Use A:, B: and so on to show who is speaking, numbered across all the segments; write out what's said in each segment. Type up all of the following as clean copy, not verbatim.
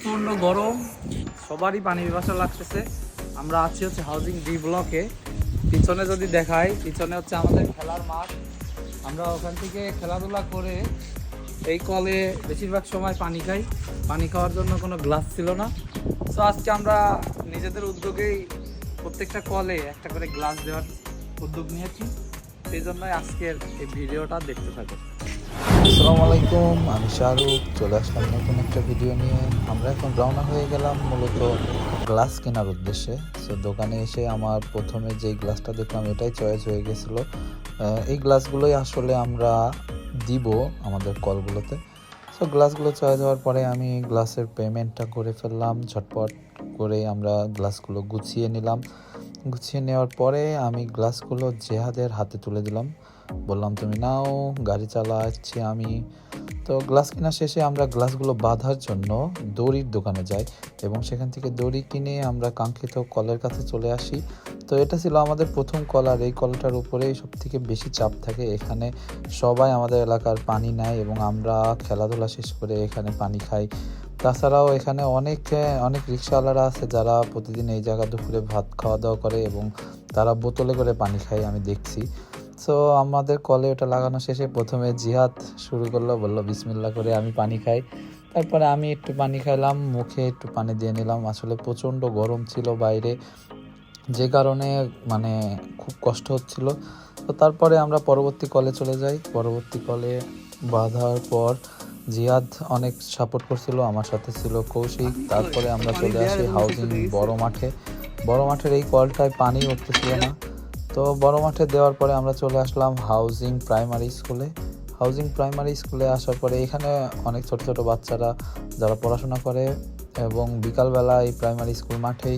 A: প্রচণ্ড গরম, সবারই পানি পিপাসা লাগতেছে। আমরা আছি হচ্ছে হাউজিং ডি ব্লকে। পিছনে যদি দেখাই, পিছনে হচ্ছে আমাদের খেলার মাঠ। আমরা ওখান থেকে খেলাধুলা করে এই কলে বেশিরভাগ সময় পানি খাই। পানি খাওয়ার জন্য কোনো গ্লাস ছিল না, তো আজকে আমরা নিজেদের উদ্যোগেই প্রত্যেকটা কলে একটা করে গ্লাস দেওয়ার উদ্যোগ নিয়েছি। সেই জন্যই আজকের এই ভিডিওটা দেখতে থাকো।
B: আসসালামু আলাইকুম, আমি শাহরুখ চলে আসলাম নতুন একটা ভিডিও নিয়ে। আমরা এখন রওনা হয়ে গেলাম মূলত গ্লাস কেনার উদ্দেশ্যে। সো দোকানে এসে আমার প্রথমে যেই গ্লাসটা দেখলাম এটাই চয়েস হয়ে গেছিলো। এই গ্লাসগুলোই আসলে আমরা দিব আমাদের কলগুলোতে। সো গ্লাসগুলো চয়েস হওয়ার পরে আমি গ্লাসের পেমেন্টটা করে ফেললাম। ঝটপট করে আমরা গ্লাসগুলো গুছিয়ে নিলাম। গুছিয়ে নেওয়ার পরে আমি গ্লাসগুলো জেহাদের হাতে তুলে দিলাম, বললাম তুমি নাও, গাড়ি চালাচ্ছি আমি। তো গ্লাস কেনা শেষে আমরা গ্লাসগুলো বাঁধার জন্য দড়ির দোকানে যাই এবং সেখান থেকে দড়ি কিনে আমরা কাঙ্ক্ষিত কলের কাছে চলে আসি। তো এটা ছিল আমাদের প্রথম কল, আর এই কলটার উপরেই সব থেকে বেশি চাপ থাকে। এখানে সবাই আমাদের এলাকার পানি নেয় এবং আমরা খেলাধুলা শেষ করে এখানে পানি খাই। তাছাড়াও এখানে অনেক অনেক রিক্সাওয়ালারা আছে যারা প্রতিদিন এই জায়গা দুপুরে ভাত খাওয়া দাওয়া করে এবং তারা বোতলে করে পানি খায়, আমি দেখছি। সো আমাদের কলে ওটা লাগানো শেষে প্রথমে জিহাদ শুরু করলো, বললো বিসমিল্লাহ করে আমি পানি খাই। তারপরে আমি একটু পানি খাইলাম, মুখে একটু পানি দিয়ে নিলাম। আসলে প্রচণ্ড গরম ছিল বাইরে, যে কারণে মানে খুব কষ্ট হচ্ছিল। তো তারপরে আমরা পরবর্তী কলে চলে যাই। পরবর্তী কলে বাঁধার পর জিয়াদ অনেক সাপোর্ট করছিল, আমার সাথে ছিল কৌশিক। তারপরে আমরা চলে আসি হাউজিং বড় মাঠে। বড় মাঠের এই কলটায় পানি উঠতেছিল না, তো বড় মাঠে দেওয়ার পরে আমরা চলে আসলাম হাউজিং প্রাইমারি স্কুলে। হাউজিং প্রাইমারি স্কুলে আসার পরে এখানে অনেক ছোট ছোট বাচ্চারা যারা পড়াশোনা করে এবং বিকালবেলা এই প্রাইমারি স্কুল মাঠেই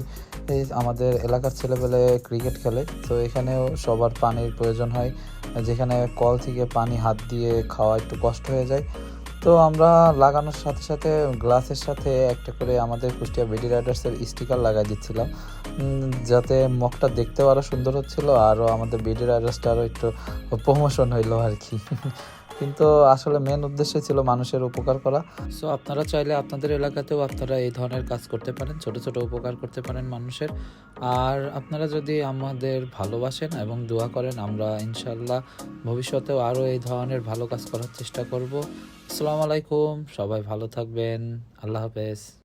B: এই আমাদের এলাকার ছেলেপেলে ক্রিকেট খেলে। তো এখানেও সবার পানির প্রয়োজন হয়, যেখানে কল থেকে পানি হাত দিয়ে খাওয়া একটু কষ্ট হয়ে যায়। তো আমরা লাগানোর সাথে সাথে গ্লাসের সাথে একটা করে আমাদের কুষ্টিয়া বিডি রাইডার্সের স্টিকার লাগাই দিচ্ছিলাম, যাতে মগটা দেখতেও আরও সুন্দর হচ্ছিল, আরও আমাদের বিডি রাইডার্সটা আরও একটু প্রমোশন হইলো আর কি। কিন্তু আসলে মেন উদ্দেশ্য ছিল মানুষের উপকার করা।
A: সো আপনারা চাইলে আপনাদের এলাকাতেও আপনারা এই ধরনের কাজ করতে পারেন, ছোট ছোট উপকার করতে পারেন মানুষের। আর আপনারা যদি আমাদের ভালোবাসেন এবং দোয়া করেন, আমরা ইনশাল্লাহ ভবিষ্যতেও আরও এই ধরনের ভালো কাজ করার চেষ্টা করব। আসসালামু আলাইকুম, সবাই ভালো থাকবেন, আল্লাহ হাফেজ।